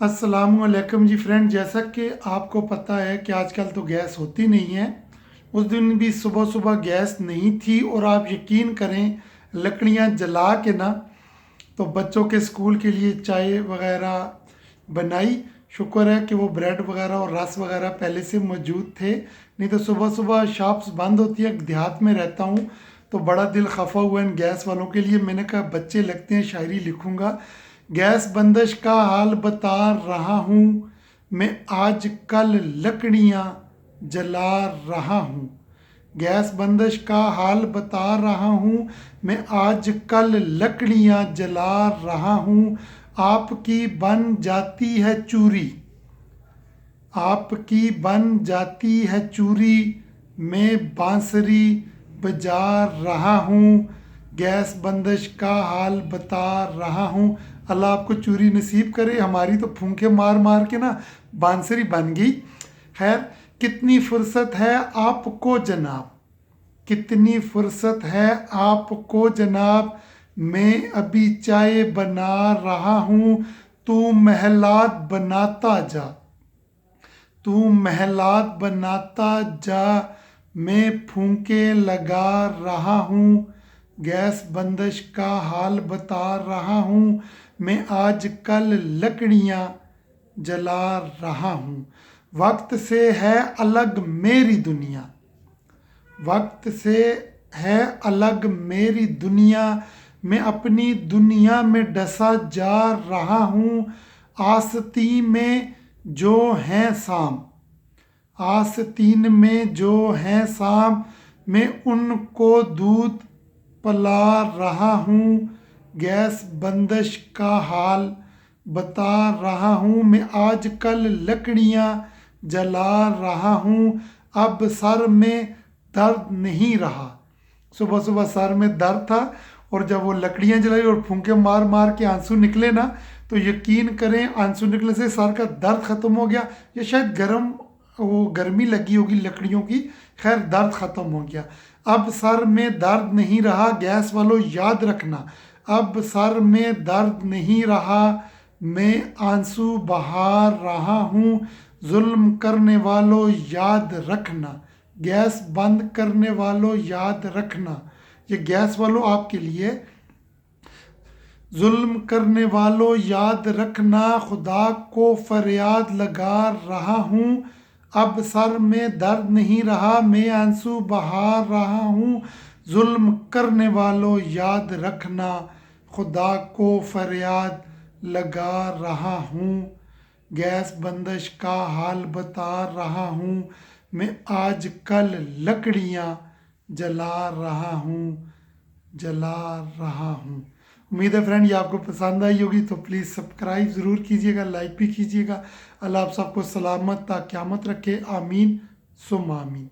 अस्सलामुअलैकुम जी फ्रेंड, जैसा कि आपको पता है कि आजकल तो गैस होती नहीं है। उस दिन भी सुबह सुबह गैस नहीं थी और आप यकीन करें लकड़ियां जला के ना तो बच्चों के स्कूल के लिए चाय वगैरह बनाई। शुक्र है कि वो ब्रेड वगैरह और रस वगैरह पहले से मौजूद थे, नहीं तो सुबह सुबह शॉप्स बंद होती है। देहात में रहता हूँ तो बड़ा दिल खफा हुआ इन गैस वालों के लिए। मैंने कहा बच्चे लगते हैं शायरी लिखूंगा। गैस बंदिश का हाल बता रहा हूँ मैं, आज कल लकड़ियाँ जला रहा हूँ। गैस बंदिश का हाल बता रहा हूँ मैं, आज कल लकड़ियाँ जला रहा हूँ। आपकी बन जाती है चूरी, आपकी बन जाती है चूरी, मैं बांसुरी बजा रहा हूँ। गैस बंदिश का हाल बता रहा हूँ। अल्लाह आपको चूरी नसीब करे, हमारी तो फूंके मार मार के ना बांसुरी बन गई। खैर, कितनी फुर्सत है आपको जनाब, कितनी फुर्सत है आपको जनाब, मैं अभी चाय बना रहा हूँ। तू महलात बनाता जा, तू महलात बनाता जा, मैं फूंके लगा रहा हूँ। गैस बंदिश का हाल बता रहा हूँ मैं, आज कल लकड़ियाँ जला रहा हूँ। वक्त से है अलग मेरी दुनिया, वक्त से है अलग मेरी दुनिया, मैं अपनी दुनिया में डसा जा रहा हूँ। आस्तीन में जो हैं शाम, आस्तीन में जो हैं शाम, मैं उनको दूध पिला रहा हूँ। गैस बंदिश का हाल बता रहा हूँ मैं, आज कल लकड़ियाँ जला रहा हूँ। अब सर में दर्द नहीं रहा। सुबह सुबह सर में दर्द था और जब वो लकड़ियाँ जलाई और फूंके मार मार के आंसू निकले ना, तो यकीन करें आंसू निकलने से सर का दर्द ख़त्म हो गया। या शायद वो गर्मी लगी होगी लकड़ियों की। खैर, दर्द ख़त्म हो गया। अब सर में दर्द नहीं रहा, गैस वालों याद रखना। अब सर में दर्द नहीं रहा, मैं आंसू बहा रहा हूँ। जुल्म करने वालों याद रखना, गैस बंद करने वालों याद रखना। ये गैस वालों आपके लिए। जुल्म करने वालों याद रखना, खुदा को फरियाद लगा रहा हूँ। अब सर में दर्द नहीं रहा, मैं आंसू बहा रहा हूँ। जुल्म करने वालों याद रखना, खुदा को फरियाद लगा रहा हूँ। गैस बंदिश का हाल बता रहा हूँ मैं, आज कल लकड़ियाँ जला रहा हूँ, जला रहा हूँ। उम्मीद है फ्रेंड ये आपको पसंद आई होगी, तो प्लीज़ सब्सक्राइब ज़रूर कीजिएगा, लाइक भी कीजिएगा। अल्लाह आप सबको सलामत ता क़यामत रखे। आमीन सुम आमीन।